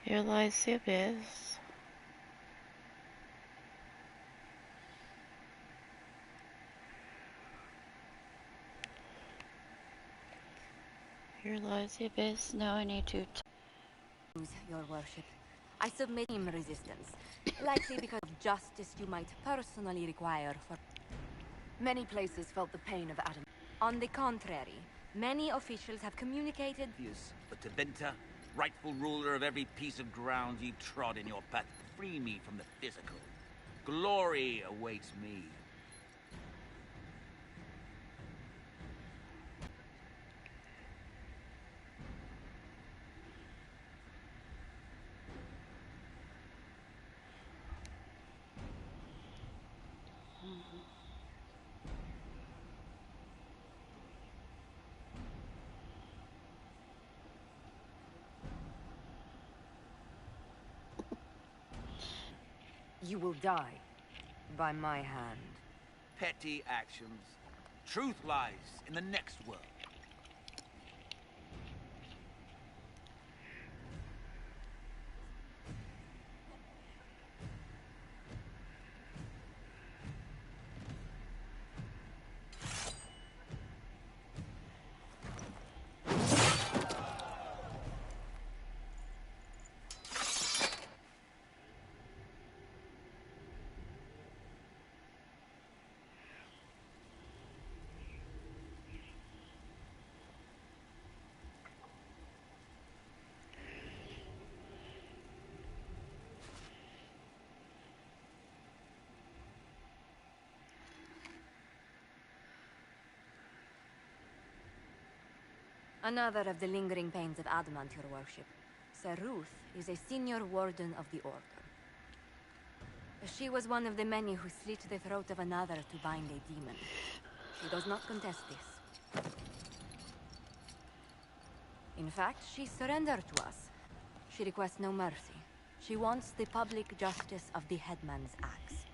Here lies the abyss. Here lies the abyss. Now I need to... Your worship. I submit him resistance, likely because of justice you might personally require for... Many places felt the pain of Adam. On the contrary, many officials have communicated... But to Benta, rightful ruler of every piece of ground ye trod in your path, free me from the physical. Glory awaits me. You will die by my hand. Petty actions. Truth lies in the next world. Another of the lingering pains of adamant, your worship. Sir Ruth is a senior warden of the Order. She was one of the many who slit the throat of another to bind a demon. She does not contest this. In fact, she surrendered to us. She requests no mercy. She wants the public justice of the headman's axe.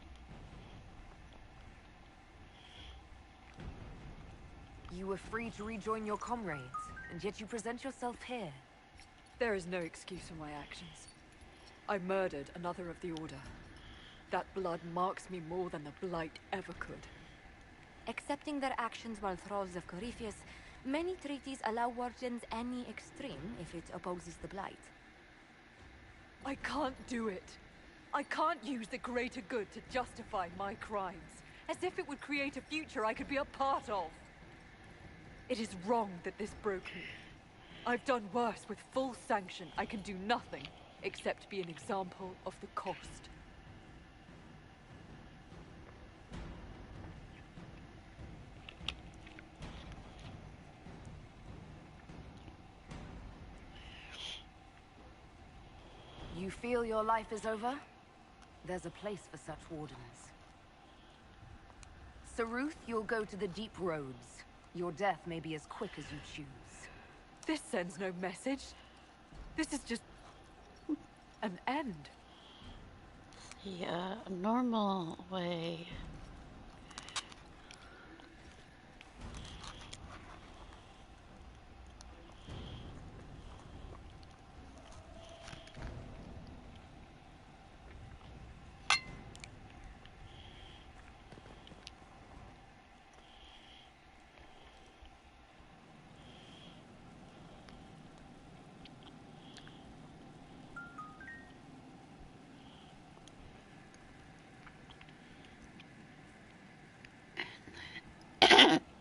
You were free to rejoin your comrades, and yet you present yourself here. There is no excuse for my actions. I murdered another of the Order. That blood marks me more than the Blight ever could. Accepting their actions while thralls of Corypheus, many treaties allow wardens any extreme if it opposes the Blight. I can't do it. I can't use the greater good to justify my crimes, as if it would create a future I could be a part of. It is wrong that this broke me. I've done worse with full sanction. I can do nothing except be an example of the cost. You feel your life is over? There's a place for such wardens. Sir Ruth, you'll go to the deep roads. Your death may be as quick as you choose. This sends no message. This is just... an end. The normal way.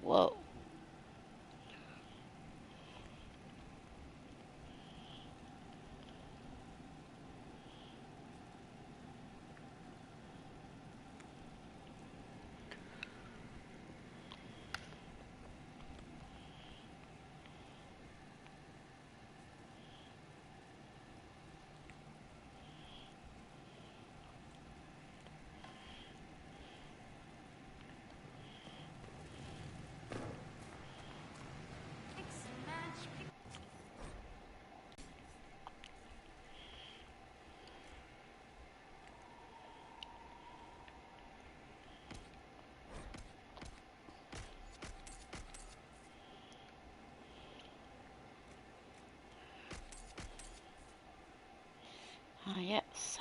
Whoa. Ah, yes.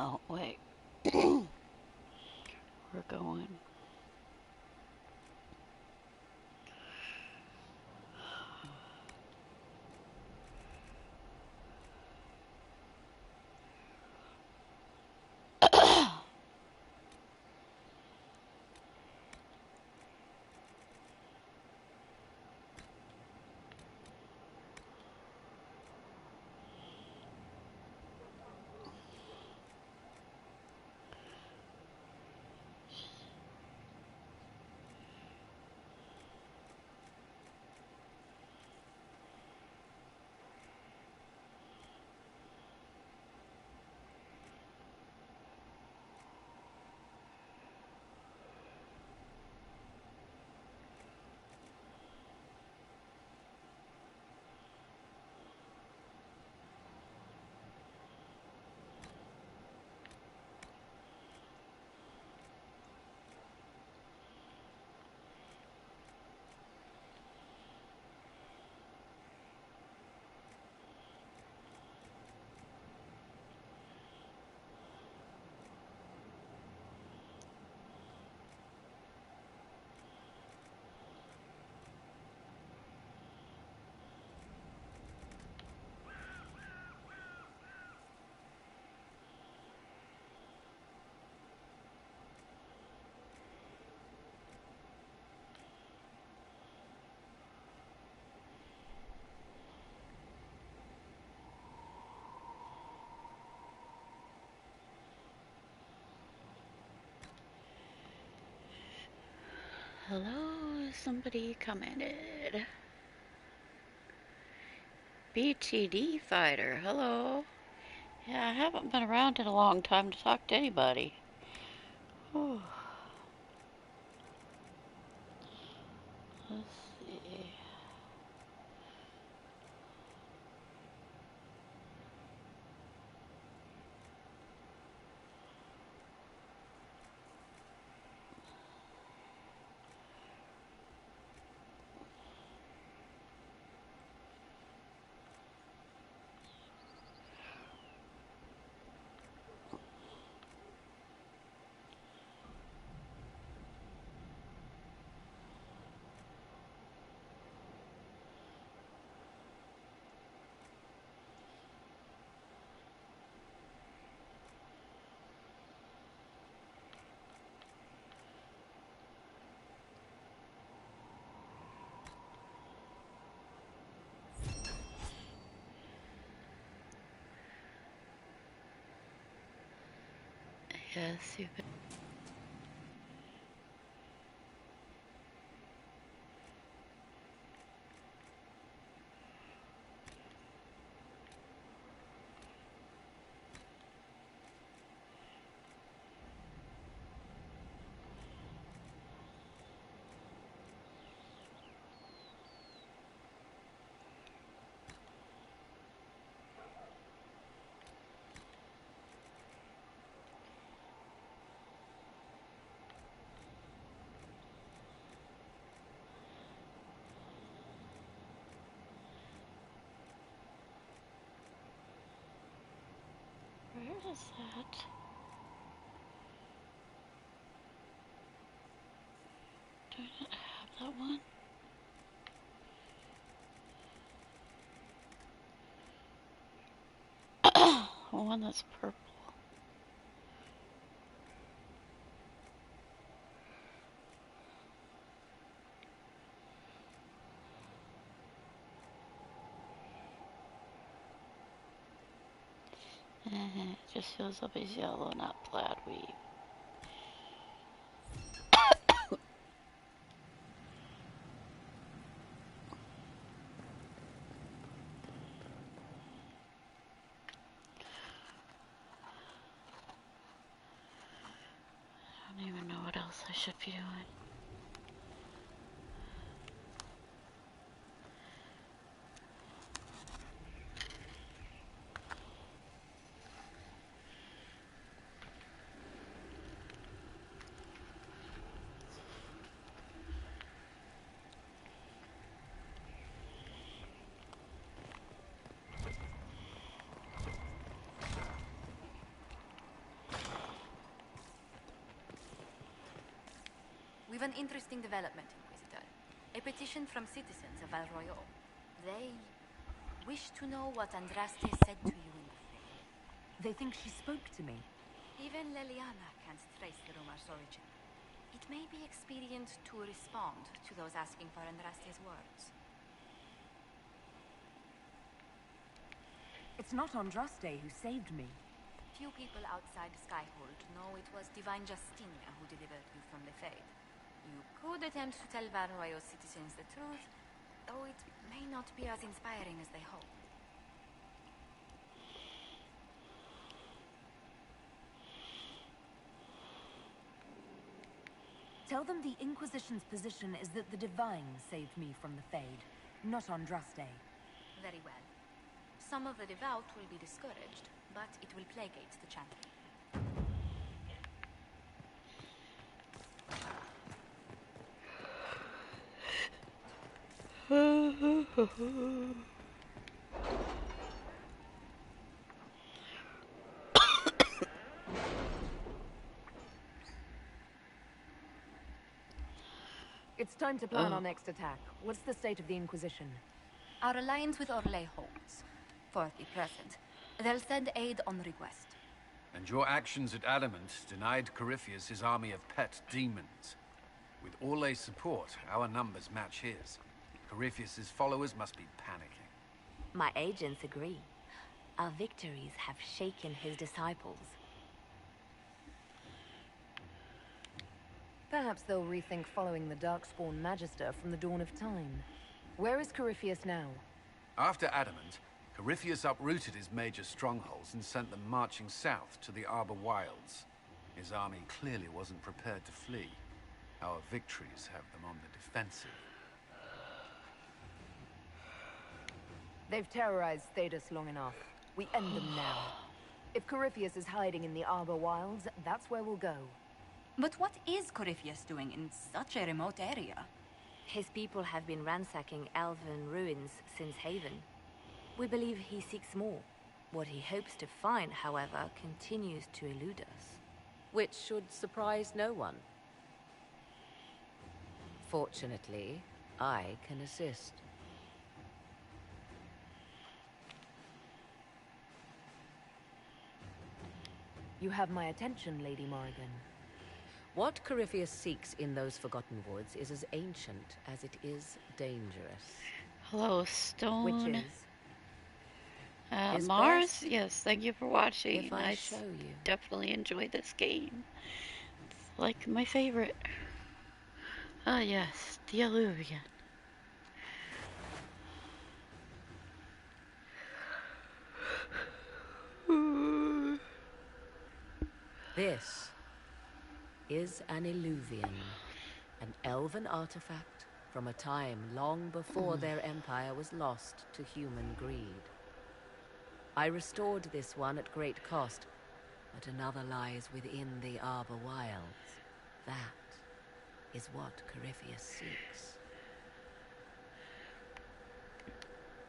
Oh, wait. We're going. Hello, somebody commented. BTD fighter, hello. Yeah, I haven't been around in a long time to talk to anybody. Oh, let's see. Yes, you've been. What is that? Do I not have that one? One that's purple. It just fills up as yellow, not plaid weave. I don't even know what else I should be doing. We've an interesting development, Inquisitor. A petition from citizens of Val Royal. They wish to know what Andraste said to you in the fray. They think she spoke to me. Even Leliana can't trace the rumor's origin. It may be expedient to respond to those asking for Andraste's words. It's not Andraste who saved me. Few people outside Skyhold know it was Divine Justina who delivered you from the Fade. You could attempt to tell Val Royal citizens the truth, though it may not be as inspiring as they hope. Tell them the Inquisition's position is that the Divine saved me from the Fade, not Andraste. Very well. Some of the devout will be discouraged, but it will plagueate the chanting. It's time to plan our next attack. What's the state of the Inquisition? Our alliance with Orlais holds, for the present. They'll send aid on request. And your actions at Adamant denied Corypheus his army of pet demons. With Orlais' support, our numbers match his. Corypheus' followers must be panicking. My agents agree. Our victories have shaken his disciples. Perhaps they'll rethink following the Darkspawn Magister from the dawn of time. Where is Corypheus now? After Adamant, Corypheus uprooted his major strongholds and sent them marching south to the Arbor Wilds. His army clearly wasn't prepared to flee. Our victories have them on the defensive. They've terrorized Thedas long enough. We end them now. If Corypheus is hiding in the Arbor Wilds, that's where we'll go. But what is Corypheus doing in such a remote area? His people have been ransacking elven ruins since Haven. We believe he seeks more. What he hopes to find, however, continues to elude us. Which should surprise no one. Fortunately, I can assist. You have my attention, Lady Morrigan. What Corypheus seeks in those Forgotten Woods is as ancient as it is dangerous. Hello, Stone. Which is? His Mars? best, Yes, thank you for watching. if I show you. Definitely enjoyed this game. It's like my favorite. Ah, yes, the Alluvion. This is an Illuvian, an elven artifact from a time long before their empire was lost to human greed. I restored this one at great cost, but another lies within the Arbor Wilds. That is what Corypheus seeks.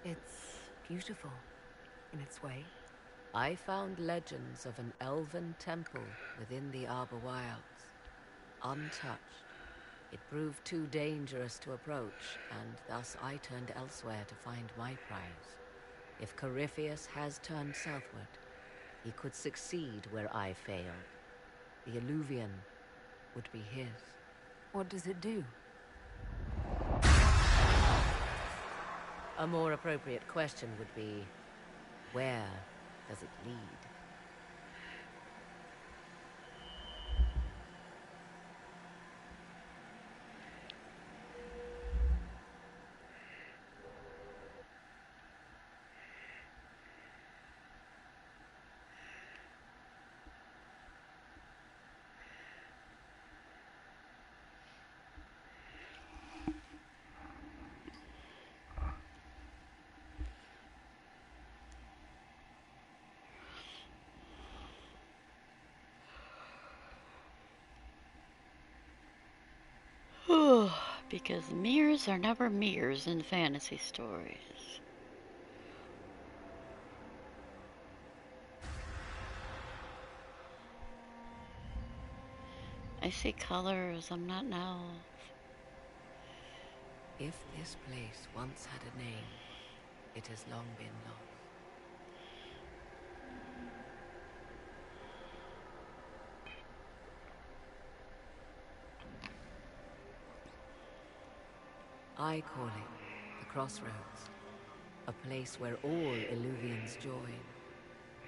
It's beautiful, in its way. I found legends of an elven temple within the Arbor Wilds, untouched. It proved too dangerous to approach, and thus I turned elsewhere to find my prize. If Corypheus has turned southward, he could succeed where I failed. The Illuvian would be his. What does it do? A more appropriate question would be, where does it lead? Because mirrors are never mirrors in fantasy stories. I see colors, I'm not an elf. If this place once had a name, it has long been lost. I call it the Crossroads, a place where all Illuvians join,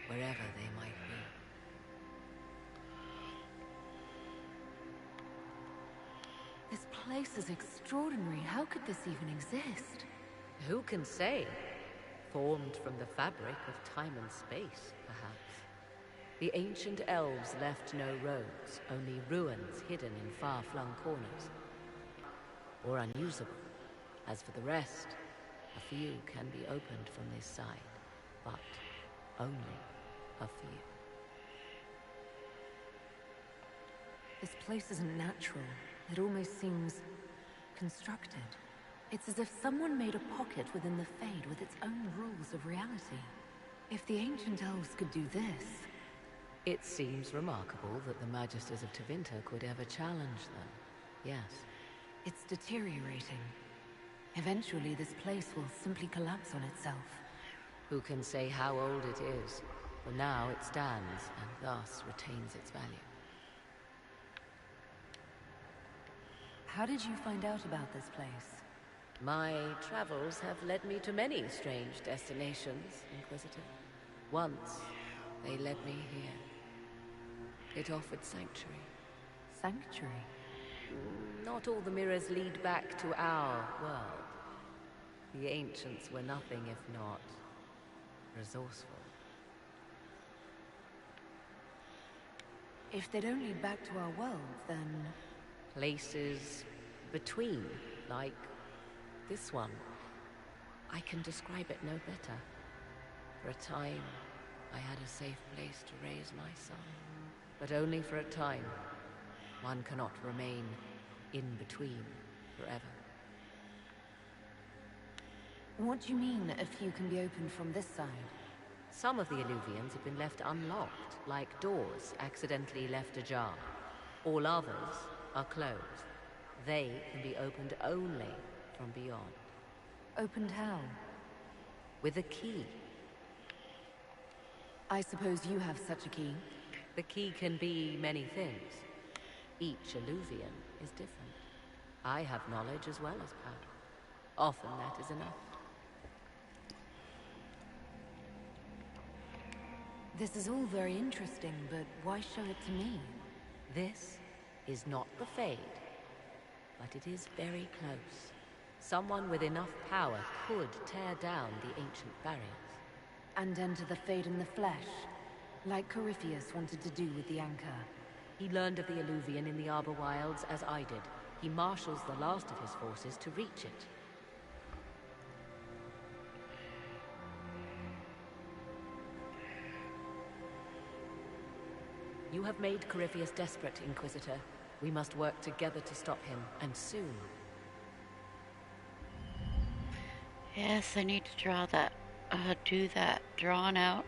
wherever they might be. This place is extraordinary. How could this even exist? Who can say? Formed from the fabric of time and space, perhaps. The ancient elves left no roads, only ruins hidden in far-flung corners, or unusable. As for the rest, a few can be opened from this side, but only a few. This place isn't natural. It almost seems constructed. It's as if someone made a pocket within the Fade with its own rules of reality. If the ancient elves could do this... It seems remarkable that the Magisters of Tevinter could ever challenge them. Yes. It's deteriorating. Eventually, this place will simply collapse on itself. Who can say how old it is? For now it stands, and thus retains its value. How did you find out about this place? My travels have led me to many strange destinations, Inquisitor. Once, they led me here. It offered sanctuary. Sanctuary? Not all the mirrors lead back to our world. The ancients were nothing if not resourceful. If they don't lead back to our world, then... Places between, like this one. I can describe it no better. For a time, I had a safe place to raise my son. But only for a time. One cannot remain in between forever. What do you mean, a few can be opened from this side? Some of the Illuvians have been left unlocked, like doors accidentally left ajar. All others are closed. They can be opened only from beyond. Opened how? With a key. I suppose you have such a key? The key can be many things. Each Illuvian is different. I have knowledge as well as power. Often that is enough. This is all very interesting, but why show it to me? This is not the Fade, but it is very close. Someone with enough power could tear down the ancient barriers. And enter the Fade in the flesh, like Corypheus wanted to do with the Anchor. He learned of the Illuvian in the Arbor Wilds as I did. He marshals the last of his forces to reach it. You have made Corypheus desperate, Inquisitor. We must work together to stop him, and soon. Yes, I need to do that drawn out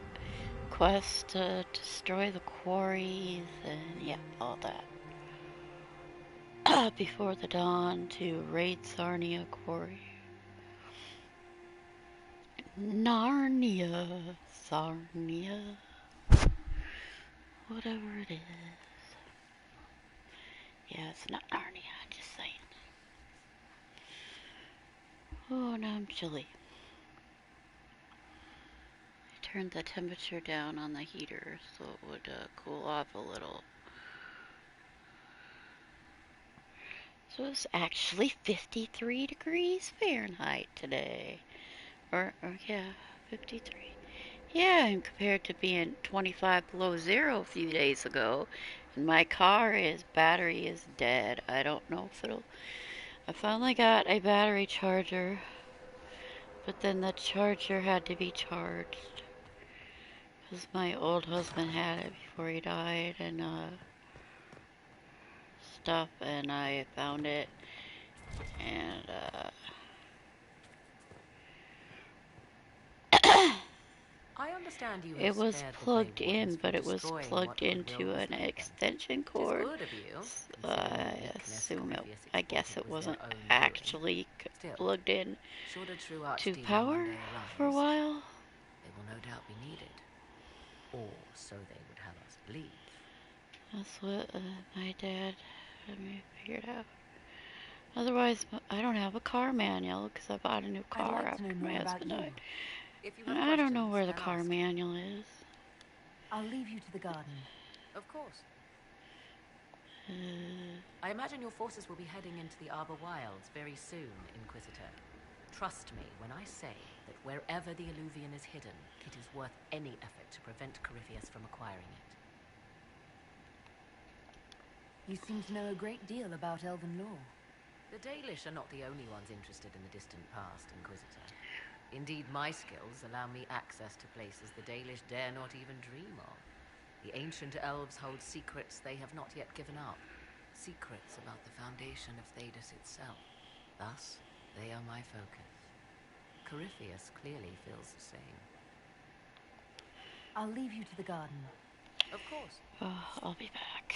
quest to destroy the quarries and yeah, all that. Before the dawn to raid Sarnia Quarry. Narnia, Sarnia, whatever it is. Yeah, it's not Narnia, just saying. Oh, now I'm chilly. I turned the temperature down on the heater so it would cool off a little. So it's actually 53 degrees Fahrenheit today. Or yeah, 53. Yeah, and compared to being 25 below zero a few days ago. And my battery is dead. I don't know if it'll... I finally got a battery charger. But then the charger had to be charged. Because my old husband had it before he died and stuff. And I found it. And I understand you it have was spared the plugged Grey Wardens in, from but it was destroying plugged what goodwill into was an left them. extension It is cord. good of you, I guess it wasn't actually plugged in should a true to archdemon power one day for a arise, while. they will no doubt be needed. Or so they would have us believe. That's what my dad had me figured out. Otherwise, I don't have a car manual because I bought a new I'd car like to after know my more about husband you. died. If you And have I don't know questions, where the then car ask. manual is. I'll leave you to the garden. Of course. Uh, I imagine your forces will be heading into the Arbor Wilds very soon, Inquisitor. Trust me when I say that wherever the Illuvian is hidden, it is worth any effort to prevent Corypheus from acquiring it. You seem to know a great deal about elven lore. The Dalish are not the only ones interested in the distant past, Inquisitor. Indeed, my skills allow me access to places the Dalish dare not even dream of. The ancient elves hold secrets they have not yet given up. Secrets about the foundation of Thedas itself. Thus, they are my focus. Corypheus clearly feels the same. I'll leave you to the garden. Of course. oh, I'll be back.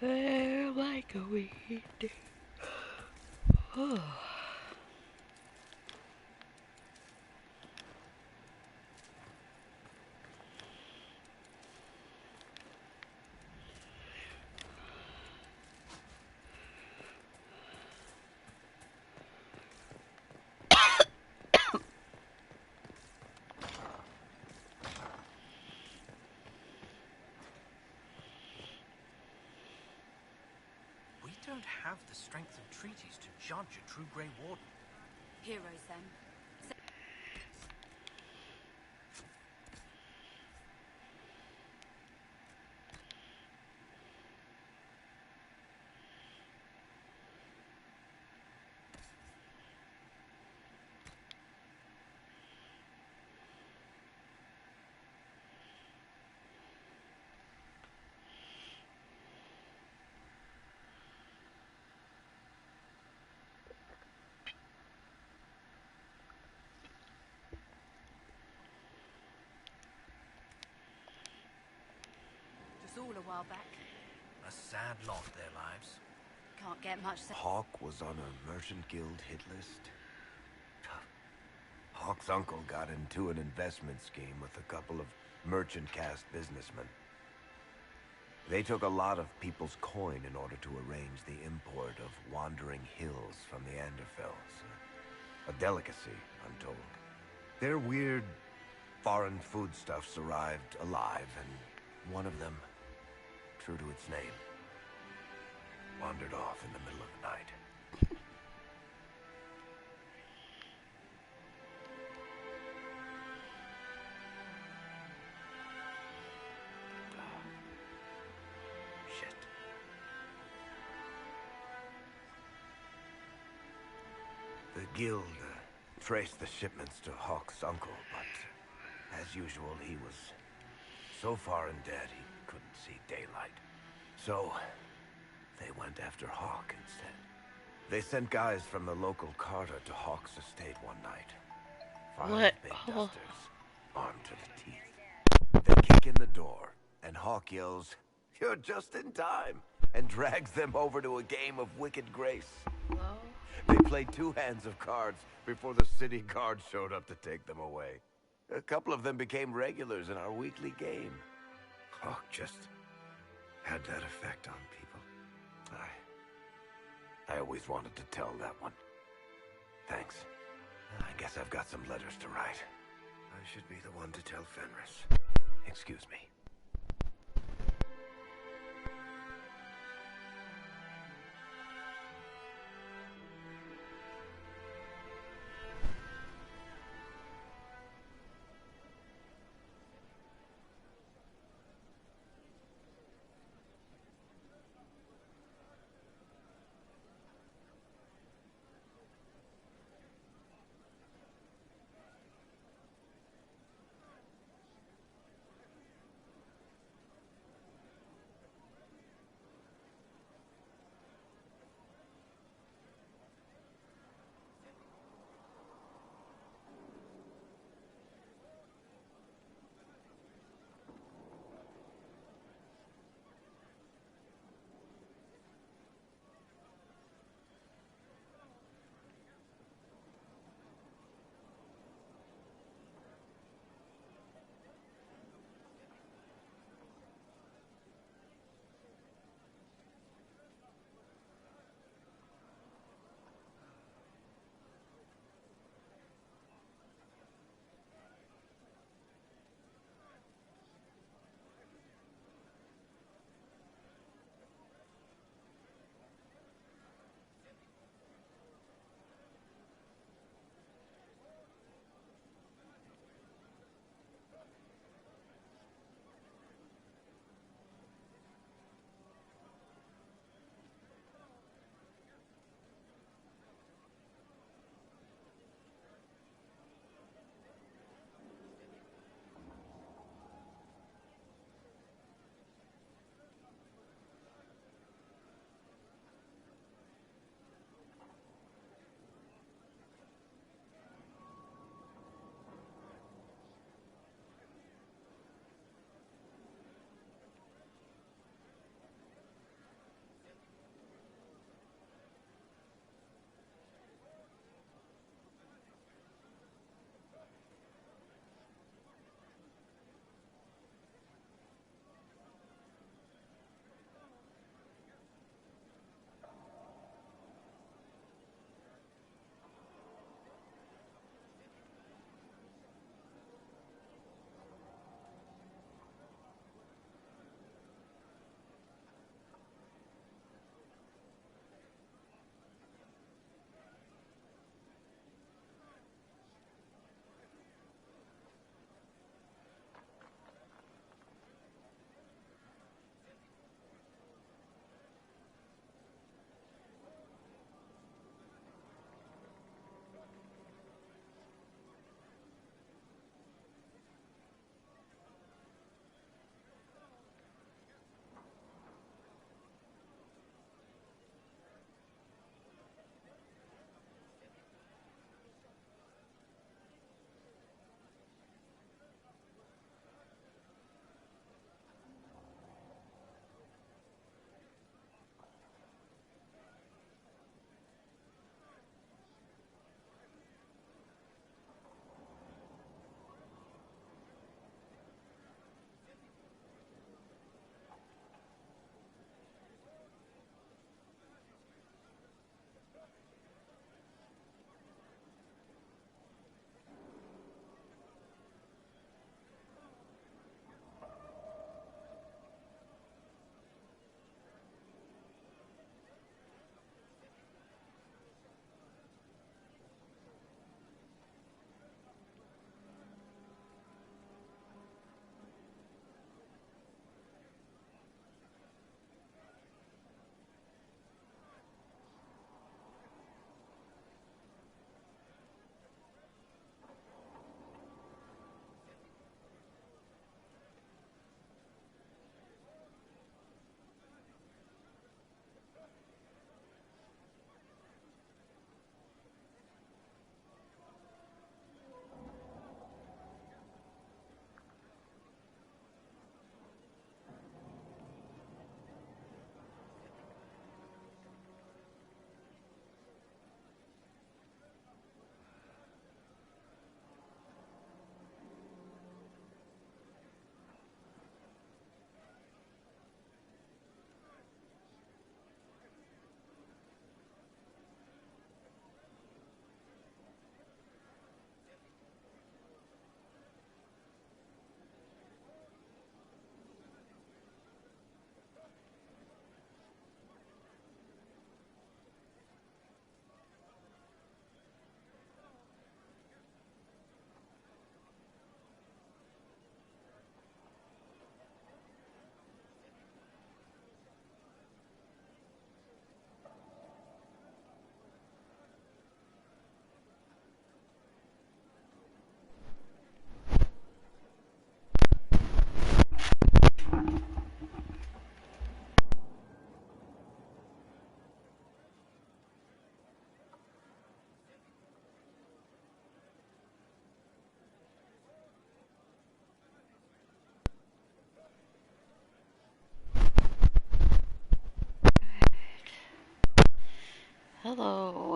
Like a weed. Oh. We don't have the strength of treaties to judge a true Grey Warden. Heroes, then. Just all a while back. A sad lot, their lives. Can't get much. Hawk was on a merchant guild hit list. Hawk's uncle got into an investment scheme with a couple of merchant caste businessmen. They took a lot of people's coin in order to arrange the import of wandering hills from the Anderfells. A delicacy, I'm told. Their weird, foreign foodstuffs arrived alive, and one of them, true to its name, wandered off in the middle of the night. Shit. The guild traced the shipments to Hawk's uncle, but as usual, he was so far in debt he couldn't see daylight. So they went after Hawk instead. They sent guys from the local carter to Hawk's estate one night. 5 What? big Oh. dusters, armed to the teeth. They kick in the door, and Hawk yells, "You're just in time," and drags them over to a game of Wicked Grace. Well, They played 2 hands of cards before the city guard showed up to take them away. A couple of them became regulars in our weekly game. Hawk just had that effect on people. I always wanted to tell that one. Thanks. I guess I've got some letters to write. I should be the one to tell Fenris. Excuse me.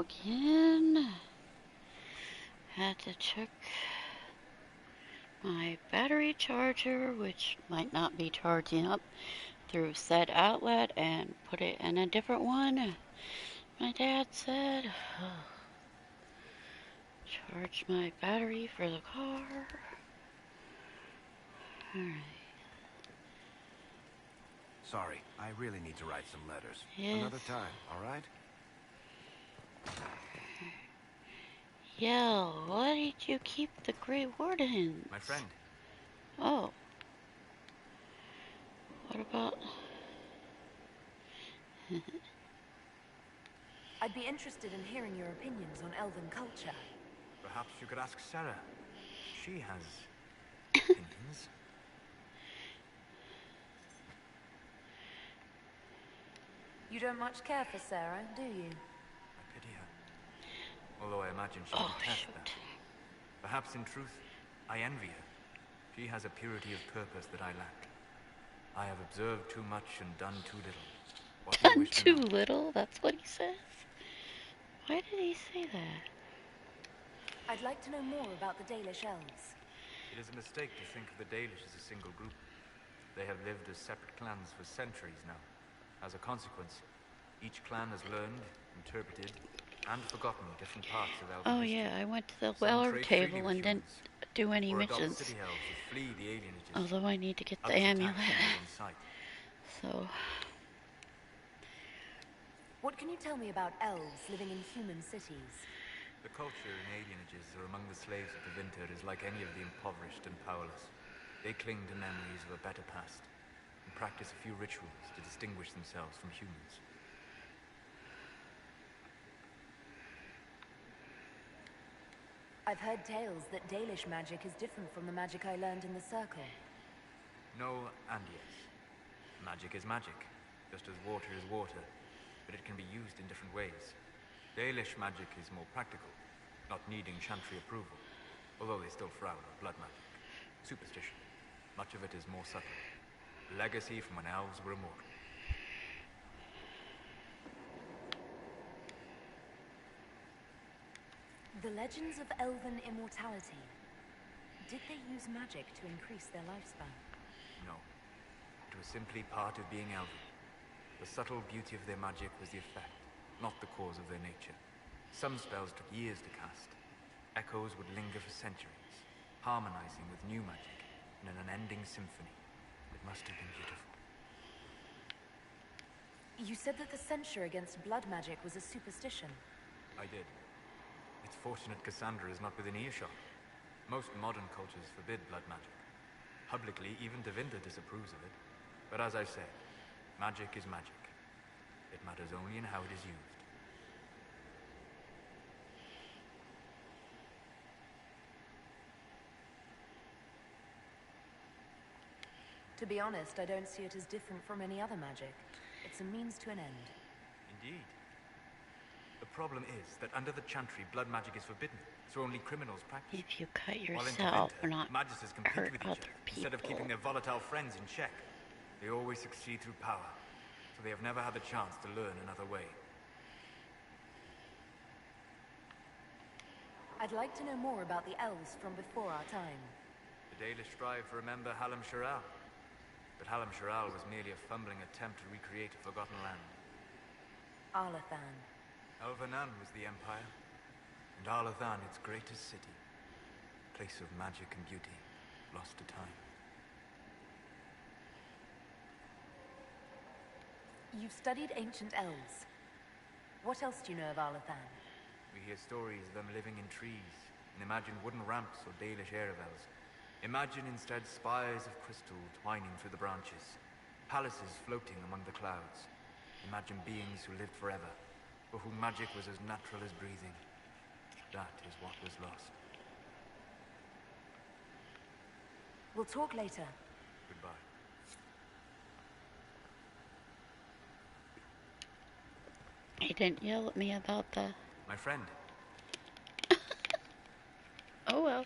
again. Had to check my battery charger, which might not be charging up through said outlet, and put it in a different one. My dad said, charge my battery for the car. Alright. Sorry, I really need to write some letters. Yes. Another time, all right? Yell, why did you keep the Grey Warden? My friend. Oh. What about... I'd be interested in hearing your opinions on elven culture. Perhaps you could ask Sarah. She has opinions. You don't much care for Sarah, do you? I pity her. Although I imagine she'd detest that. Perhaps in truth, I envy her. She has a purity of purpose that I lack. I have observed too much and done too little. What do you Done wish to too know? little? That's what he says? Why did he say that? I'd like to know more about the Dalish elves. It is a mistake to think of the Dalish as a single group. They have lived as separate clans for centuries now. As a consequence, each clan has learned, interpreted, and forgotten different parts of elven Oh history. yeah, I went to the Some Weller trade freely table with and didn't humans, do any or adopt missions. city elves that flee the alienages. Although I need to get the Others attack amulet. from within sight. So, What can you tell me about elves living in human cities? The culture in alienages or among the slaves of the winter is like any of the impoverished and powerless. They cling to memories of a better past and practice a few rituals to distinguish themselves from humans. I've heard tales that Dalish magic is different from the magic I learned in the Circle. No and yes. Magic is magic, just as water is water, but it can be used in different ways. Dalish magic is more practical, not needing chantry approval, although they still frown on blood magic. Superstition. Much of it is more subtle. Legacy from when elves were immortal. The legends of elven immortality. Did they use magic to increase their lifespan? No. It was simply part of being elven. The subtle beauty of their magic was the effect, not the cause of their nature. Some spells took years to cast. Echoes would linger for centuries, harmonizing with new magic in an unending symphony. It must have been beautiful. You said that the censure against blood magic was a superstition. I did. It's fortunate Cassandra is not within earshot. Most modern cultures forbid blood magic. Publicly, even Devinda disapproves of it. But as I said, magic is magic. It matters only in how it is used. To be honest, I don't see it as different from any other magic. It's a means to an end. Indeed. The problem is that under the Chantry, blood magic is forbidden, so only criminals practice. if you cut While in yourself, Tevinter, or not magisters compete hurt with each other other people. instead of keeping their volatile friends in check. They always succeed through power, so they have never had the chance to learn another way. I'd like to know more about the elves from before our time. The Dalish strive to remember Hallam Shiral, but Hallam Shiral was merely a fumbling attempt to recreate a forgotten land. Arlathan. Elvanan was the empire, and Arlathan its greatest city. Place of magic and beauty, lost to time. You've studied ancient elves. What else do you know of Arlathan? We hear stories of them living in trees, and imagine wooden ramps or Dalish aerovels. Imagine instead spires of crystal twining through the branches, palaces floating among the clouds. Imagine beings who lived forever, for whom magic was as natural as breathing. That is what was lost. We'll talk later. Goodbye. He didn't yell at me about the... My friend. Oh well.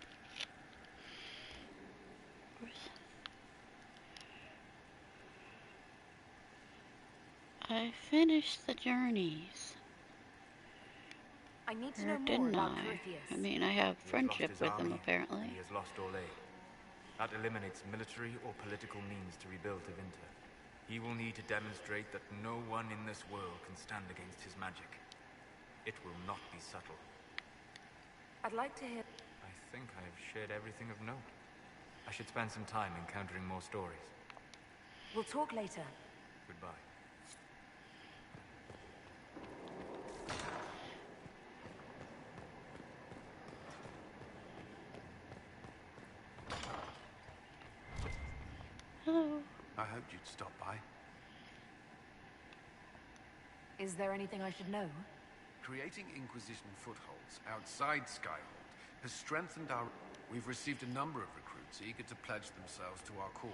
I finished the journeys. I need to Or know more didn't about I? Corypheus. I mean, I have He has lost friendship his with him, army, apparently. and he has lost all aid. That eliminates military or political means to rebuild Tevinter. He will need to demonstrate that no one in this world can stand against his magic. It will not be subtle. I'd like to hear... I think I have shared everything of note. I should spend some time encountering more stories. We'll talk later. Goodbye. Hello. I hoped you'd stop by. Is there anything I should know? Creating Inquisition footholds outside Skyhold has strengthened our... We've received a number of recruits eager to pledge themselves to our cause.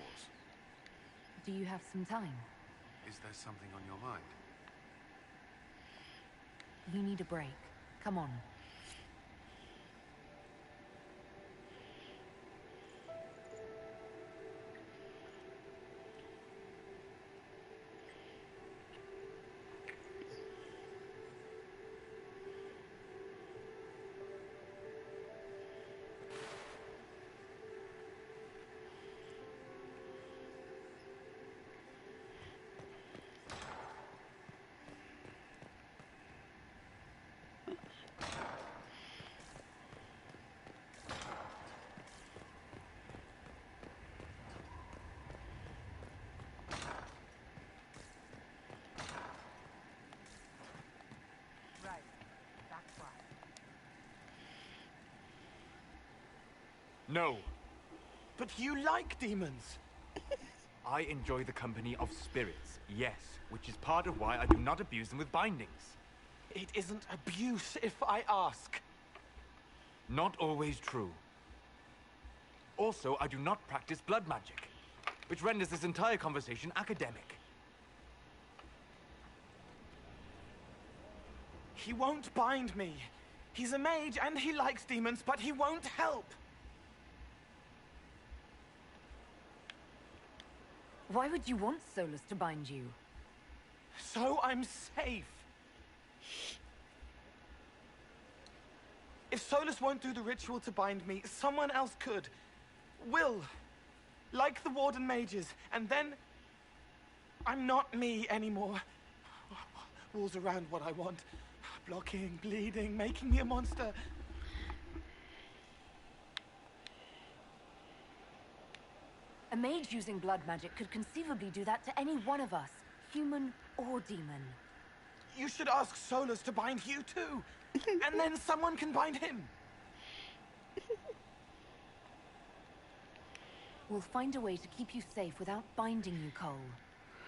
Do you have some time? Is there something on your mind? You need a break. Come on. Right. That's why. No. But you like demons. I enjoy the company of spirits, yes, which is part of why I do not abuse them with bindings. It isn't abuse if I ask. Not always true. Also, I do not practice blood magic, which renders this entire conversation academic. He won't bind me. He's a mage and he likes demons, but he won't help. Why would you want Solas to bind you? So I'm safe. If Solas won't do the ritual to bind me, someone else could. Will. Like the Warden mages. And then... I'm not me anymore. Walls around what I want. Blocking, bleeding, making me a monster. A mage using blood magic could conceivably do that to any one of us, human or demon. You should ask Solas to bind you too. And then someone can bind him. We'll find a way to keep you safe without binding you, Cole.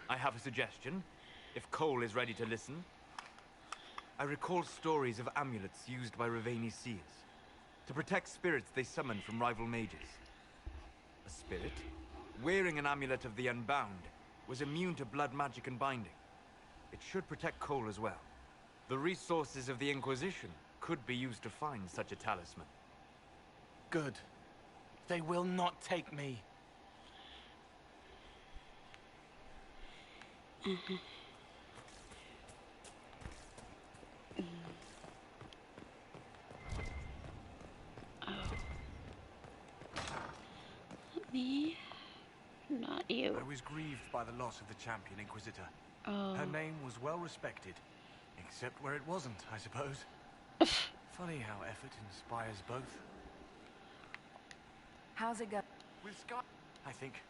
I have a suggestion, if Cole is ready to listen. I recall stories of amulets used by Raveni seers to protect spirits they summoned from rival mages. A spirit, wearing an amulet of the Unbound, was immune to blood magic and binding. It should protect Cole as well. The resources of the Inquisition could be used to find such a talisman. Good. They will not take me. Me? Not you. I was grieved by the loss of the champion Inquisitor. Oh. Her name was well respected, except where it wasn't, I suppose. Funny how effort inspires both. How's it go? With Sky, I think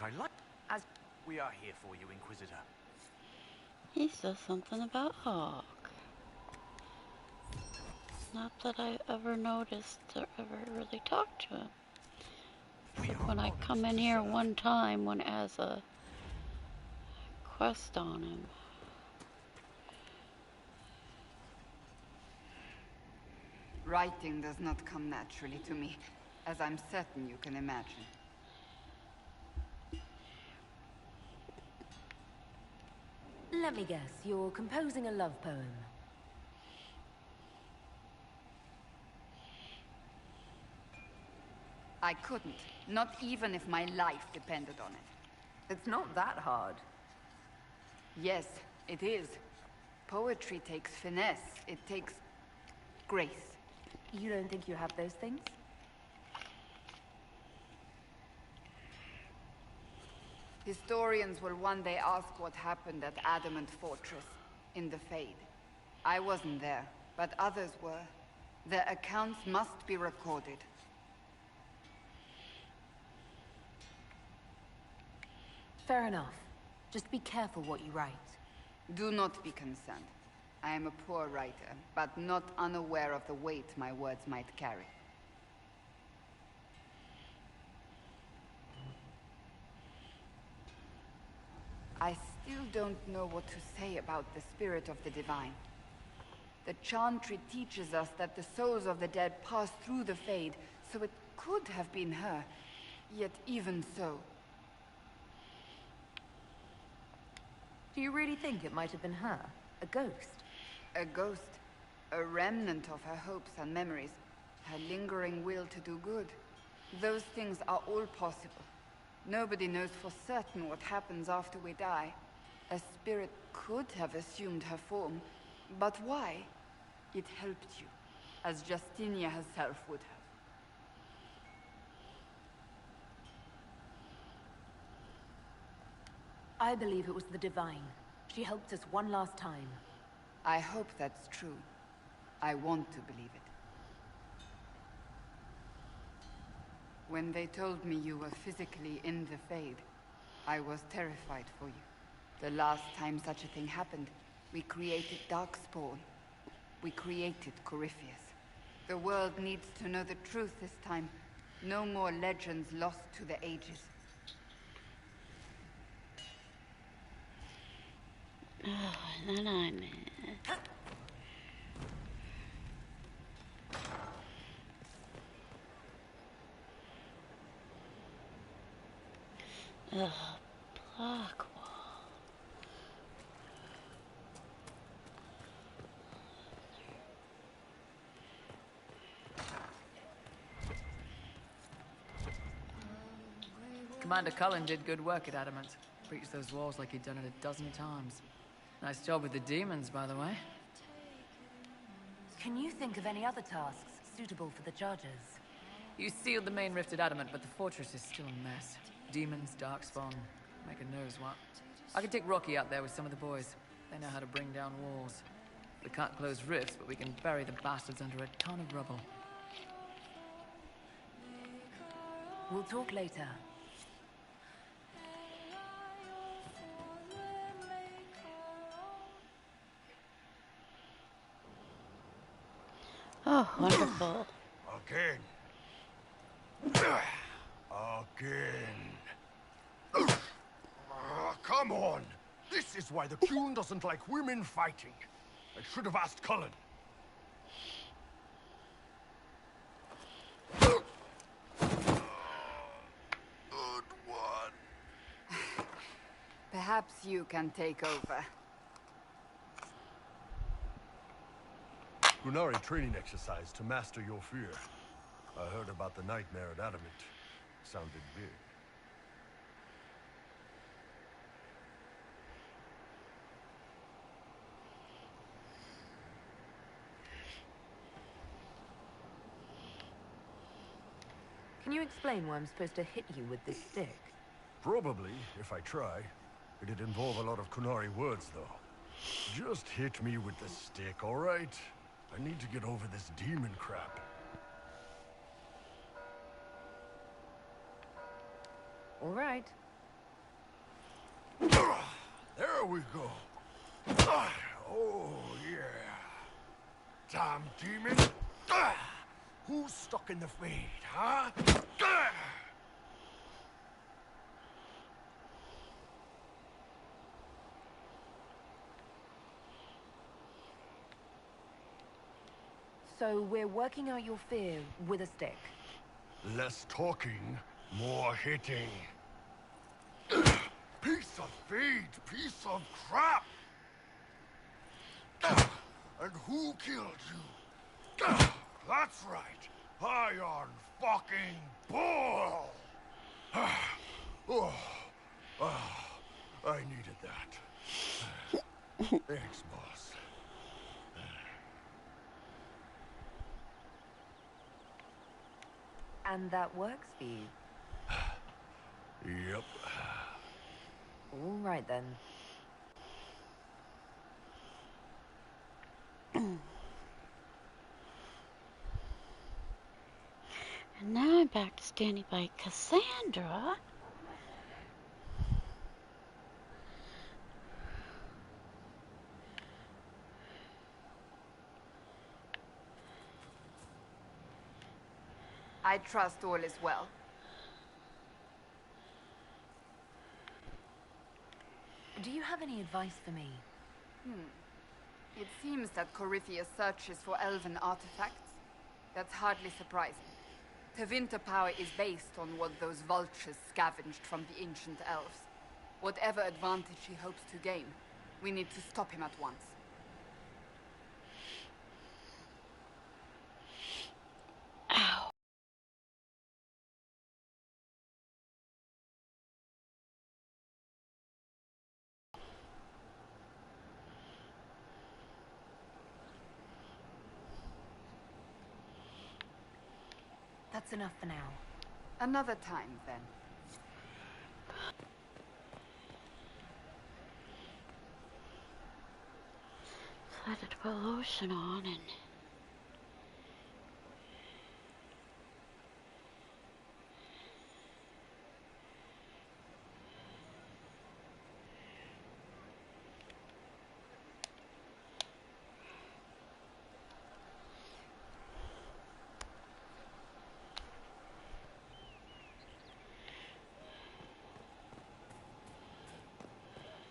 I like. As We are here for you, Inquisitor. He says something about Hawk. Not that I ever noticed or ever really talked to him. Except when I come in here one time when it has a quest on him. Writing does not come naturally to me, as I'm certain you can imagine. Let me guess, you're composing a love poem. I couldn't, not even if my life depended on it. It's not that hard. Yes, it is. Poetry takes finesse. It takes grace. You don't think you have those things? Historians will one day ask what happened at Adamant Fortress, in the Fade. I wasn't there, but others were. Their accounts must be recorded. Fair enough. Just be careful what you write. Do not be concerned. I am a poor writer, but not unaware of the weight my words might carry. I still don't know what to say about the spirit of the divine. The Chantry teaches us that the souls of the dead pass through the Fade, so it could have been her. Yet even so... Do you really think it might have been her? A ghost? A ghost. A remnant of her hopes and memories. Her lingering will to do good. Those things are all possible. Nobody knows for certain what happens after we die. A spirit could have assumed her form, but why? It helped you, as Justinia herself would have. I believe it was the divine. She helped us one last time. I hope that's true. I want to believe it. When they told me you were physically in the Fade, I was terrified for you. The last time such a thing happened, we created Darkspawn. We created Corypheus. The world needs to know the truth this time. No more legends lost to the ages. Oh, and then I'm in. Ugh, block wall. Commander Cullen did good work at Adamant. Breached those walls like he'd done it a dozen times. Nice job with the demons, by the way. Can you think of any other tasks suitable for the Chargers? You sealed the main rift at Adamant, but the fortress is still a mess. Demons, darkspawn, making knows what. I can take Rocky out there with some of the boys. They know how to bring down walls. We can't close rifts, but we can bury the bastards under a ton of rubble. We'll talk later. Oh, wonderful. Again. Again. Come on! This is why the Qun doesn't like women fighting. I should have asked Cullen. Good one. Perhaps you can take over. Qunari training exercise to master your fear. I heard about the nightmare at Adamant. Sounded big. Can you explain why I'm supposed to hit you with this stick? Probably, if I try. It'd involve a lot of Qunari words, though. Just hit me with the stick, all right? I need to get over this demon crap. All right. There we go. Oh, yeah. Damn demon. Who's stuck in the Fade, huh? So we're working out your fear with a stick. Less talking, more hitting. Piece of Fade, piece of crap! And who killed you? That's right, Iron fucking Bull! I needed that. Thanks, boss. And that works for you? Yep. All right then. And now I'm back to standing by Cassandra. I trust all is well. Do you have any advice for me? It seems that Corypheus searches for elven artifacts. That's hardly surprising. Tevinter power is based on what those vultures scavenged from the ancient elves. Whatever advantage he hopes to gain, we need to stop him at once. Ow. That's enough for now. Another time, then. Decided to put lotion on and...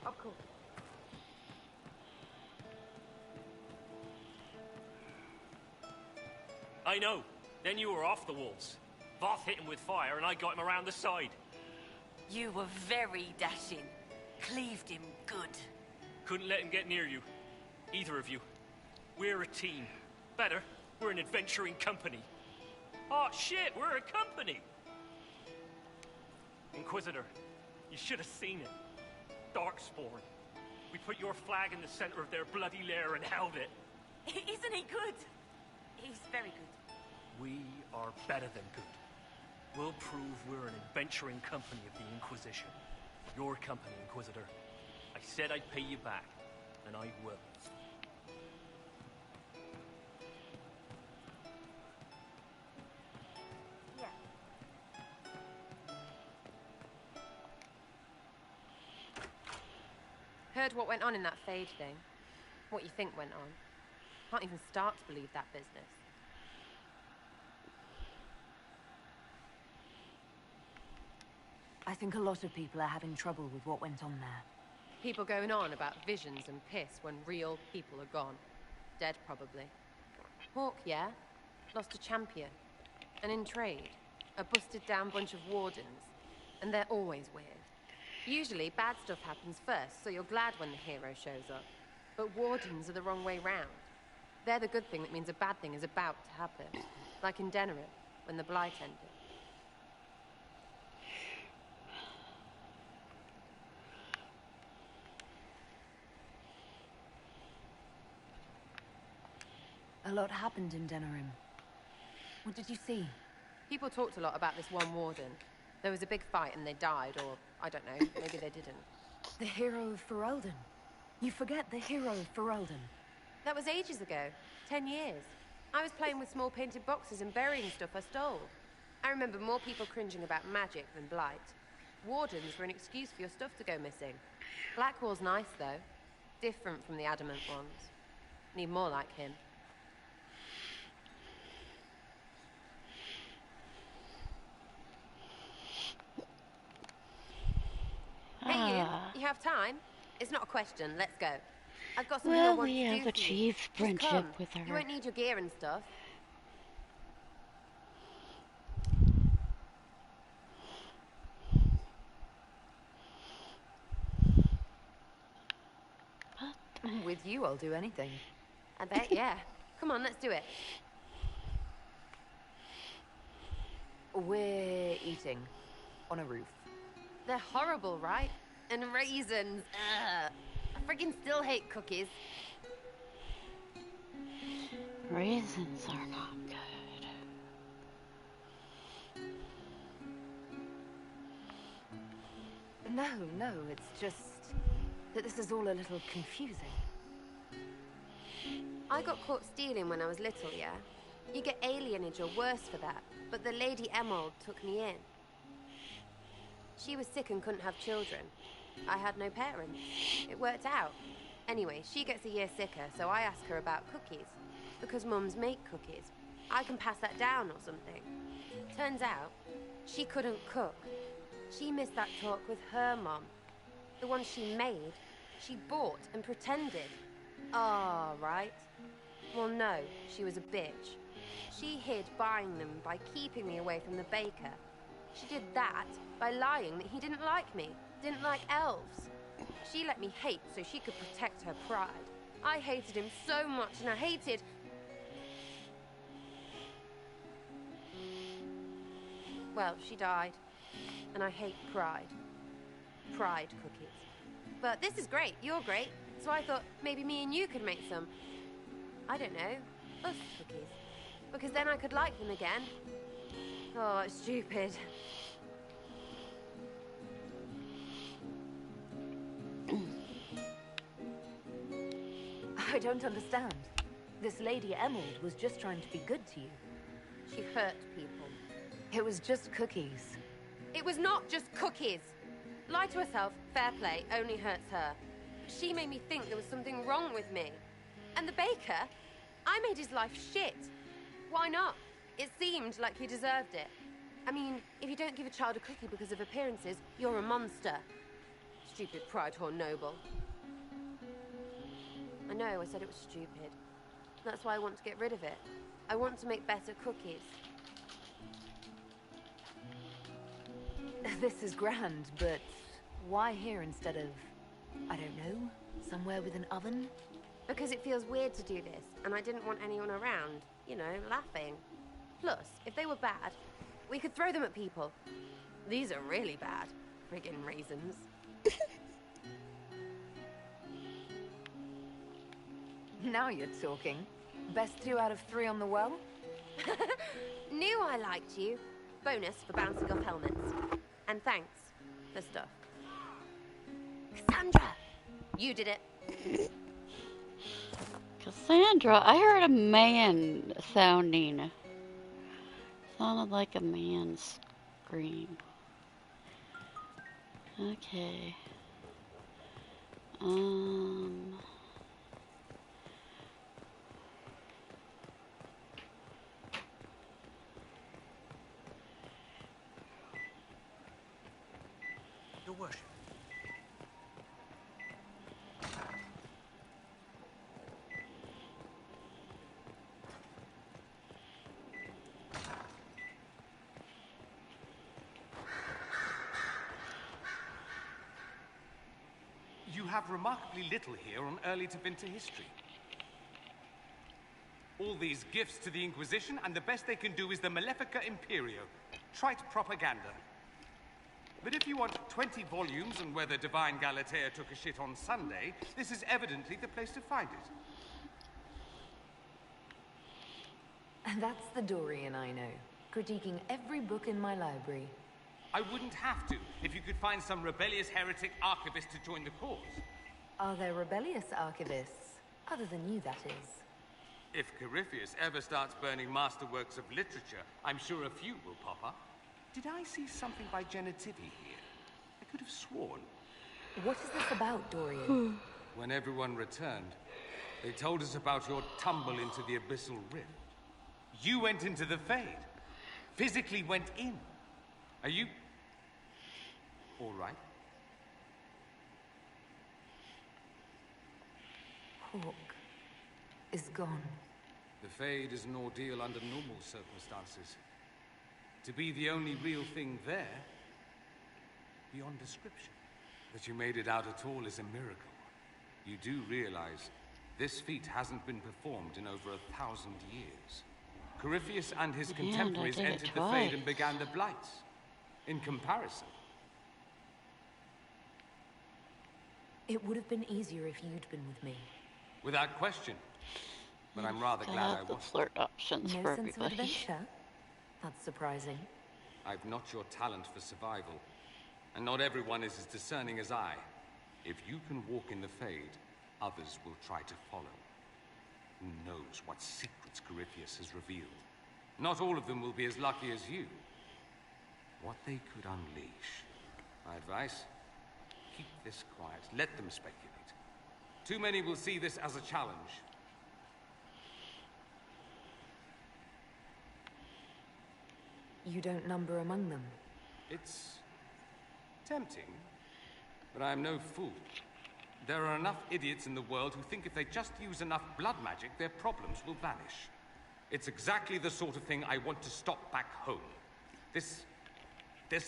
Of course. I know. Then you were off the walls. Voth hit him with fire and I got him around the side. You were very dashing. Cleaved him good. Couldn't let him get near you. Either of you. We're a team. Better, we're an adventuring company. Oh shit, we're a company! Inquisitor, you should have seen it. Darkspawn. We put your flag in the center of their bloody lair and held it. Isn't he good? He's very good. We are better than good. We'll prove we're an adventuring company of the Inquisition. Your company, Inquisitor. I said I'd pay you back, and I will. Heard what went on in that Fade thing. What you think went on. Can't even start to believe that business. I think a lot of people are having trouble with what went on there. People going on about visions and piss when real people are gone. Dead, probably. Hawk, yeah? Lost a champion. And in trade, a busted-down bunch of wardens. And they're always weird. Usually, bad stuff happens first, so you're glad when the hero shows up. But wardens are the wrong way round. They're the good thing that means a bad thing is about to happen. Like in Denerim, when the Blight ended. A lot happened in Denerim. What did you see? People talked a lot about this one warden. There was a big fight and they died, or, I don't know, maybe they didn't. The hero of Ferelden. You forget the hero of Ferelden. That was ages ago. 10 years. I was playing with small painted boxes and burying stuff I stole. I remember more people cringing about magic than Blight. Wardens were an excuse for your stuff to go missing. Blackwall's nice, though. Different from the adamant ones. Need more like him. Hey, you have time? It's not a question, let's go. I've got something I Well, want we to do have for you. achieved Just friendship come. with her. You won't need your gear and stuff. With you, I'll do anything. I bet, yeah. Come on, let's do it. We're eating. On a roof. They're horrible, right? And raisins. Ugh. I friggin' still hate cookies. Raisins are not good. No, it's just that this is all a little confusing. I got caught stealing when I was little, yeah? You get alienage or worse for that, but the Lady Emerald took me in. She was sick and couldn't have children. I had no parents. It worked out. Anyway, she gets a year sicker, so I ask her about cookies. Because mums make cookies. I can pass that down or something. Turns out, she couldn't cook. She missed that talk with her mum. The one she made, she bought and pretended. Ah, right. Well, no, she was a bitch. She hid buying them by keeping me away from the baker. She did that by lying that he didn't like me, didn't like elves. She let me hate so she could protect her pride. I hated him so much, and I hated... Well, she died, and I hate pride. Pride cookies. But this is great, you're great, so I thought maybe me and you could make some, I don't know, us cookies. Because then I could like them again. Oh, it's stupid. I don't understand. This Lady Emerald was just trying to be good to you. She hurt people. It was just cookies. It was not just cookies. Lie to herself, fair play, only hurts her. She made me think there was something wrong with me. And the baker, I made his life shit. Why not? It seemed like he deserved it. I mean, if you don't give a child a cookie because of appearances, you're a monster. Stupid pride whore noble. I know, I said it was stupid. That's why I want to get rid of it. I want to make better cookies. This is grand, but why here instead of, I don't know, somewhere with an oven? Because it feels weird to do this, and I didn't want anyone around, you know, laughing. Plus, if they were bad, we could throw them at people. These are really bad. Friggin' raisins. Now you're talking. Best 2 out of 3 on the well? Knew I liked you. Bonus for bouncing off helmets. And thanks for stuff. Cassandra! You did it. Cassandra, I heard a man sounding. Sounded like a man scream. Okay. Your worship. You have remarkably little here on early to Vinter history. All these gifts to the Inquisition, and the best they can do is the Malefica Imperio. Trite propaganda. But if you want 20 volumes on whether Divine Galatea took a shit on Sunday, this is evidently the place to find it. And that's the Dorian I know, critiquing every book in my library. I wouldn't have to, if you could find some rebellious heretic archivist to join the cause. Are there rebellious archivists? Other than you, that is. If Corypheus ever starts burning masterworks of literature, I'm sure a few will pop up. Did I see something by Genitivi here? I could have sworn. What is this about, Dorian? When everyone returned, they told us about your tumble into the abyssal rift. You went into the Fade. Physically went in. Are you... all right? Hawk is gone. The Fade is an ordeal under normal circumstances. To be the only real thing there, beyond description. That you made it out at all is a miracle. You do realize this feat hasn't been performed in over 1,000 years. Corypheus and his contemporaries entered the Fade and began the Blights. In comparison. It would have been easier if you'd been with me. Without question. But I'm rather glad I the wasn't. flirt options No for sense of everybody. adventure? That's surprising. I've not your talent for survival. And not everyone is as discerning as I. If you can walk in the Fade, others will try to follow. Who knows what secrets Corypheus has revealed? Not all of them will be as lucky as you. What they could unleash. My advice? Keep this quiet. Let them speculate. Too many will see this as a challenge. You don't number among them. It's tempting, but I am no fool. There are enough idiots in the world who think if they just use enough blood magic, their problems will vanish. It's exactly the sort of thing I want to stop back home. This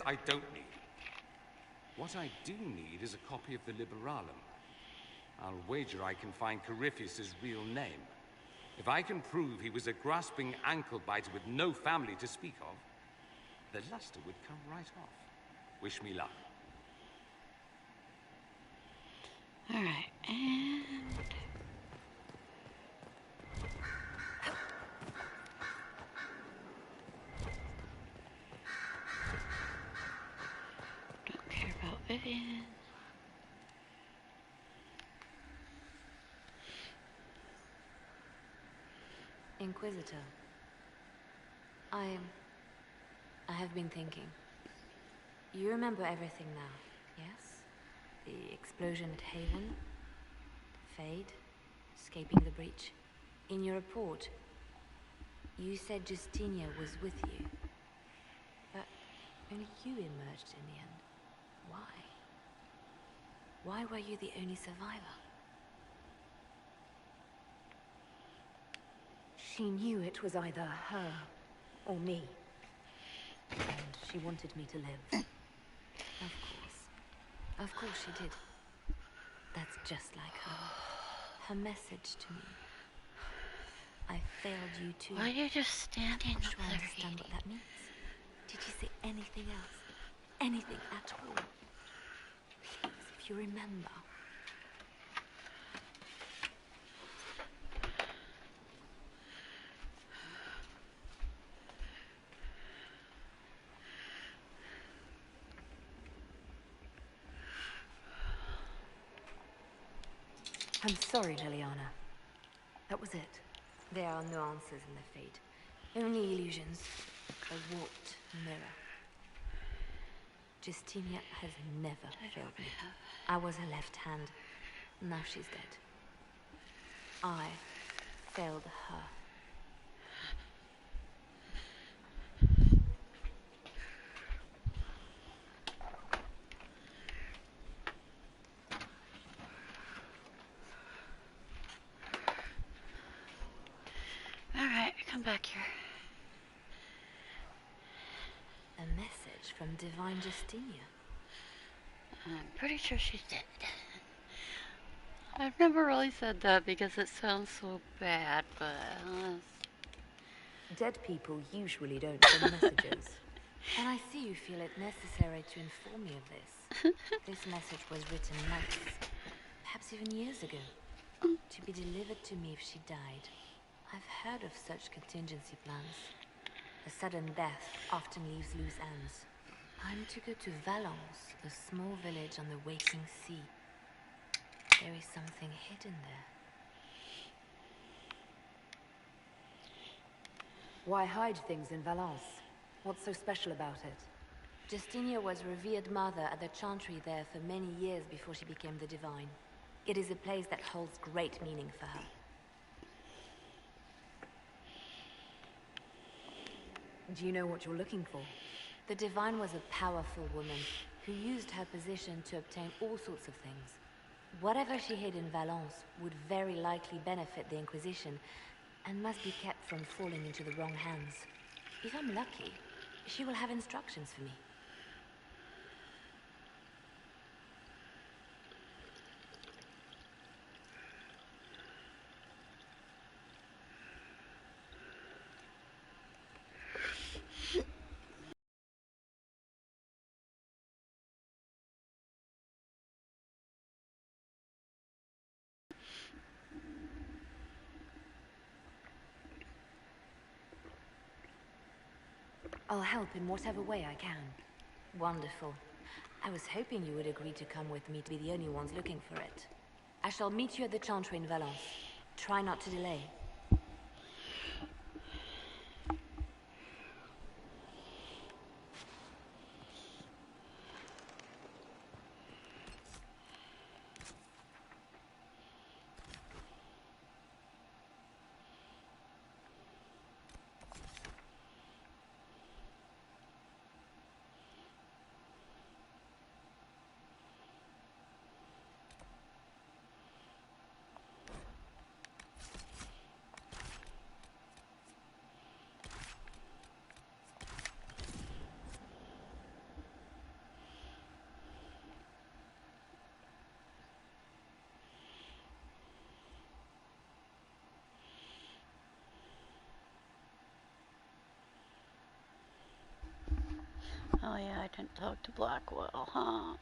I don't need. What I do need is a copy of the Liberalum. I'll wager I can find Corypheus's real name. If I can prove he was a grasping ankle-biter with no family to speak of, the luster would come right off. Wish me luck. All right, and don't care about Vivian. Inquisitor. I have been thinking. You remember everything now, yes? The explosion at Haven, Fade, escaping the breach. In your report, you said Justinia was with you. But only you emerged in the end. Why? Why were you the only survivor? She knew it was either her or me. And she wanted me to live. Of course. Of course she did. That's just like her. Her message to me. I failed you too. Why are you just standing I'm up sure I there understand eating? what that means. Did you say anything else? Anything at all? Please, if you remember. I'm sorry, Liliana. That was it. There are no answers in the Fate. Only illusions. A warped mirror. Justinia has never failed me. I was her left hand. Now she's dead. I failed her. All right, come back here. A message from Divine Justinia. I'm pretty sure she's dead. I've never really said that because it sounds so bad, but Dead people usually don't send messages. And I see you feel it necessary to inform me of this. This message was written months, perhaps even years ago, to be delivered to me if she died. I've heard of such contingency plans. A sudden death often leaves loose ends. I'm to go to Valence, a small village on the waking sea. There is something hidden there. Why hide things in Valence? What's so special about it? Justinia was revered mother at the chantry there for many years before she became the Divine. It is a place that holds great meaning for her. Do you know what you're looking for? The Divine was a powerful woman who used her position to obtain all sorts of things. Whatever she hid in Valence would very likely benefit the Inquisition and must be kept from falling into the wrong hands. If I'm lucky, she will have instructions for me. I'll help in whatever way I can. Wonderful. I was hoping you would agree to come with me to be the only ones looking for it. I shall meet you at the Chantry in Valence. Try not to delay. Oh yeah, I didn't talk to Blackwell, huh?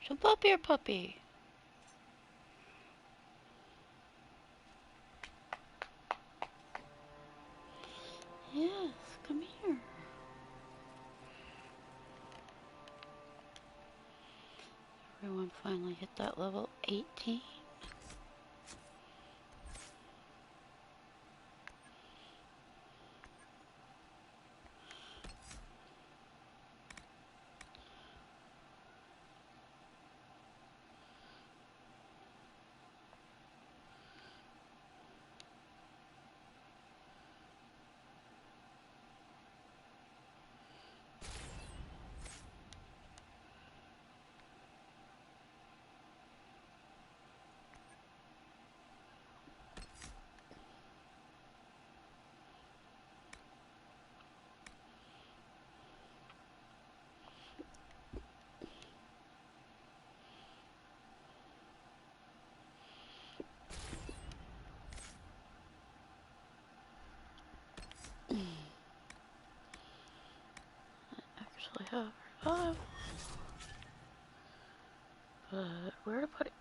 Jump up here, puppy. Yes, come here. Everyone finally hit that level 18. Actually have five. But where to put it?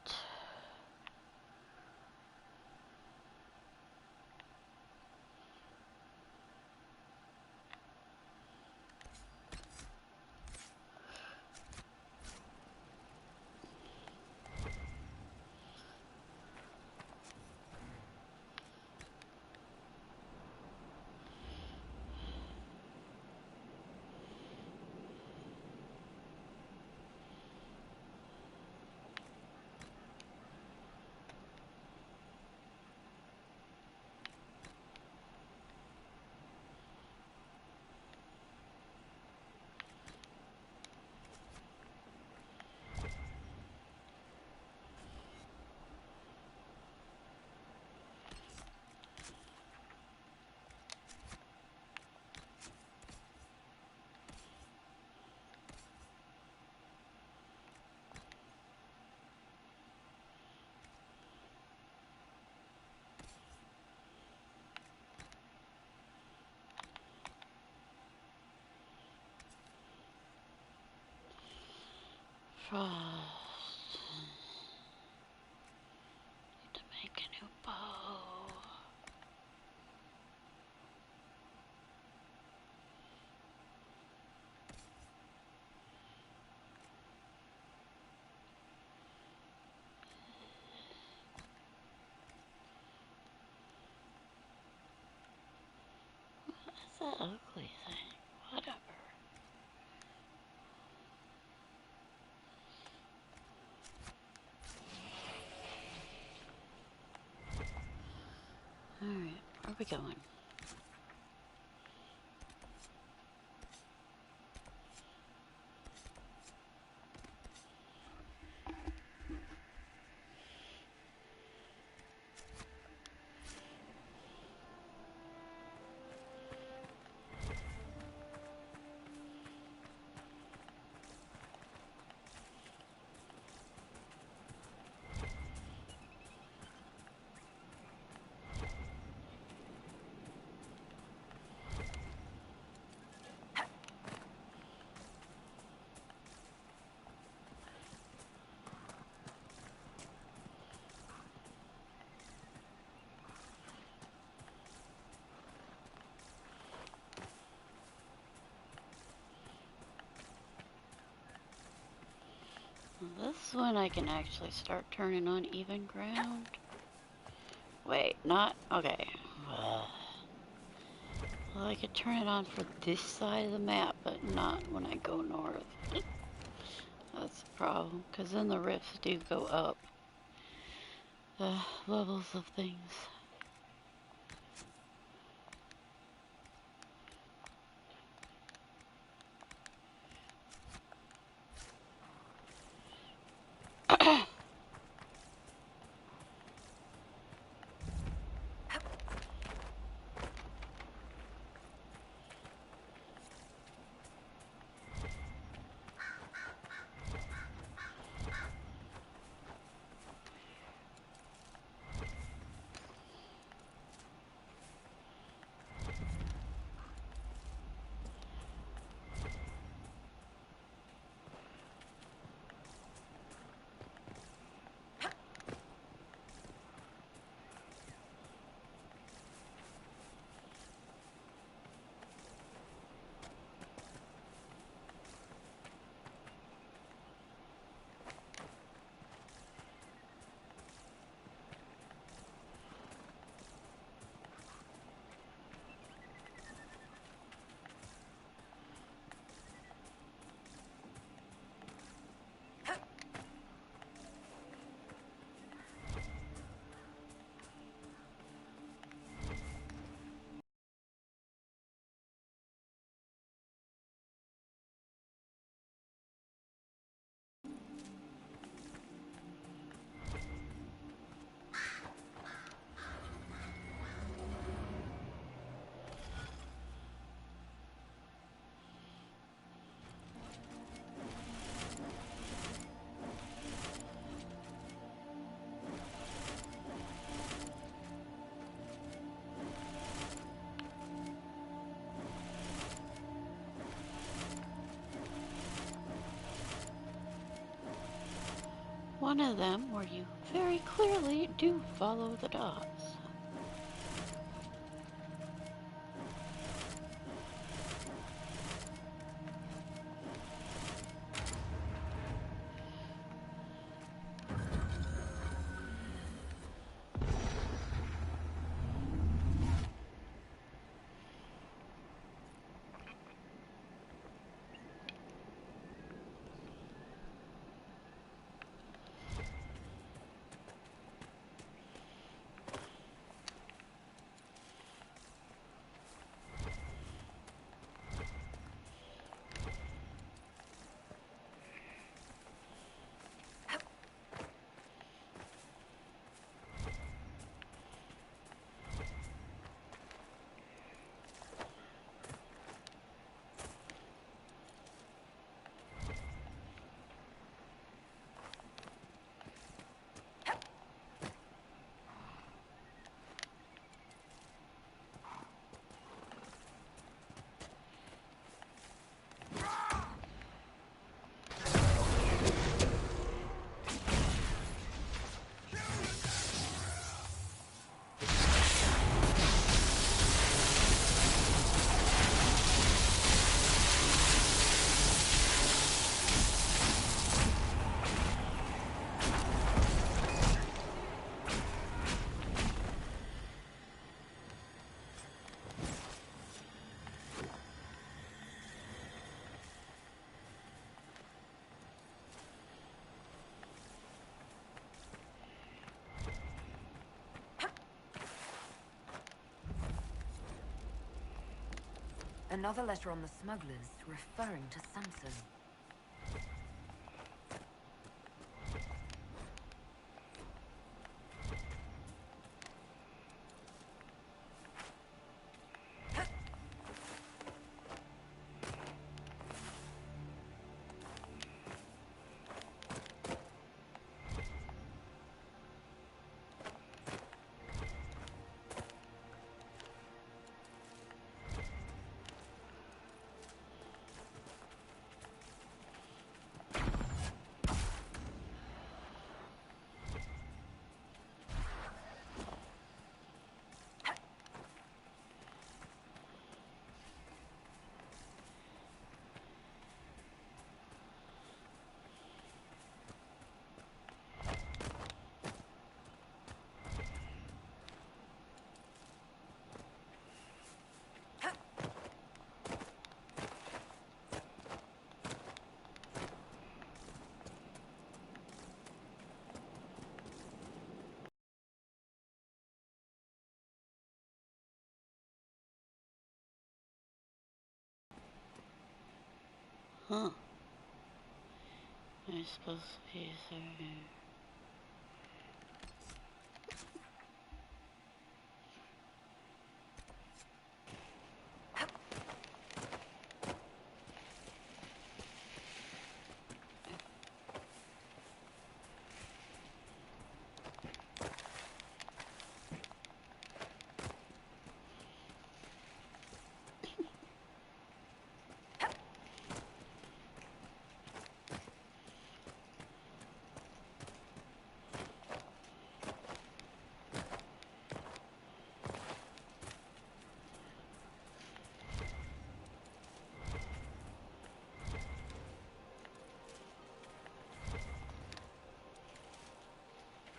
Frost. Need to make a new bow. What's that ugly thing? Whatever. Alright, where are we going? is when I can actually start turning on even ground. Wait, not... okay. Well, I could turn it on for this side of the map, but not when I go north. That's the problem, because then the rifts do go up. The levels of things. One of them where you very clearly do follow the dots. Another letter on the smugglers referring to Samson. Huh. It's supposed to be there.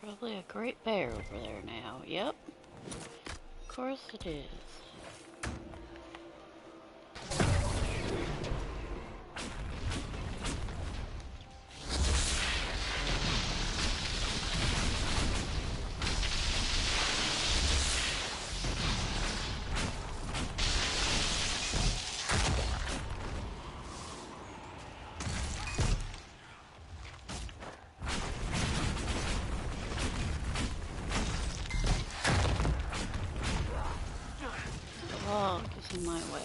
Probably a great bear over there now. Yep. Of course it is. The log is in my way.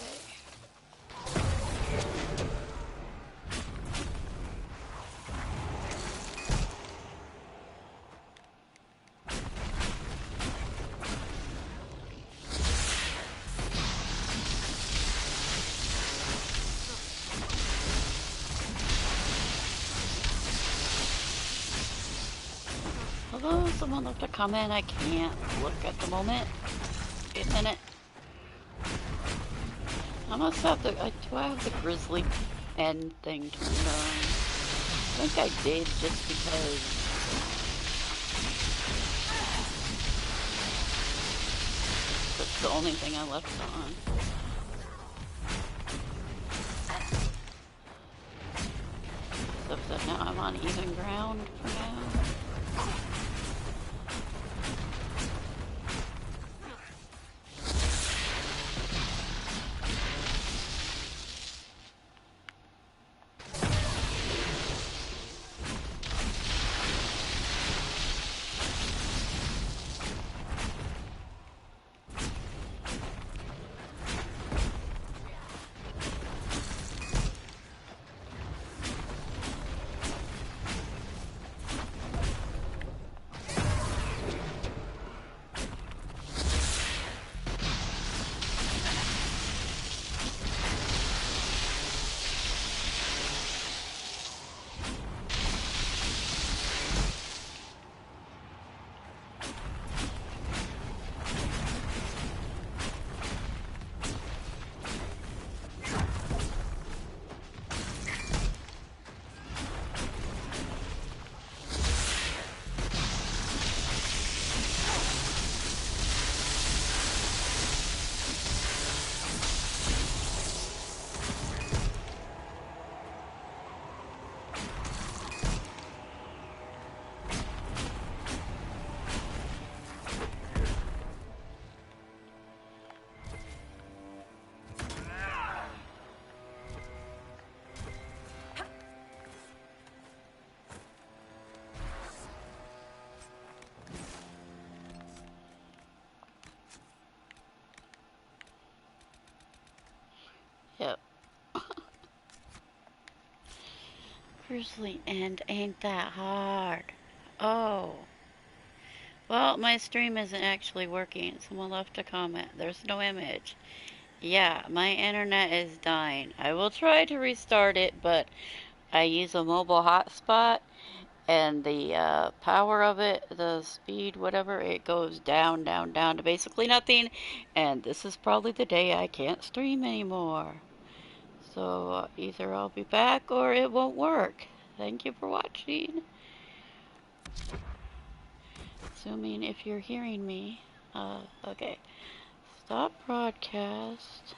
Although someone left a comment, I can't look at the moment. Wait a minute. I must have the. Do I have the grizzly end thing turned on? I think I did just because. That's the only thing I left on. Except that now I'm on even ground for now. Yep. Grizzly end ain't that hard. Oh. Well, my stream isn't actually working. Someone left a comment. There's no image. Yeah, my internet is dying. I will try to restart it, but I use a mobile hotspot, and the power of it, the speed, whatever, it goes down, down, down to basically nothing, and this is probably the day I can't stream anymore. So either I'll be back or it won't work. Thank you for watching. Assuming if you're hearing me. Okay. Stop broadcast.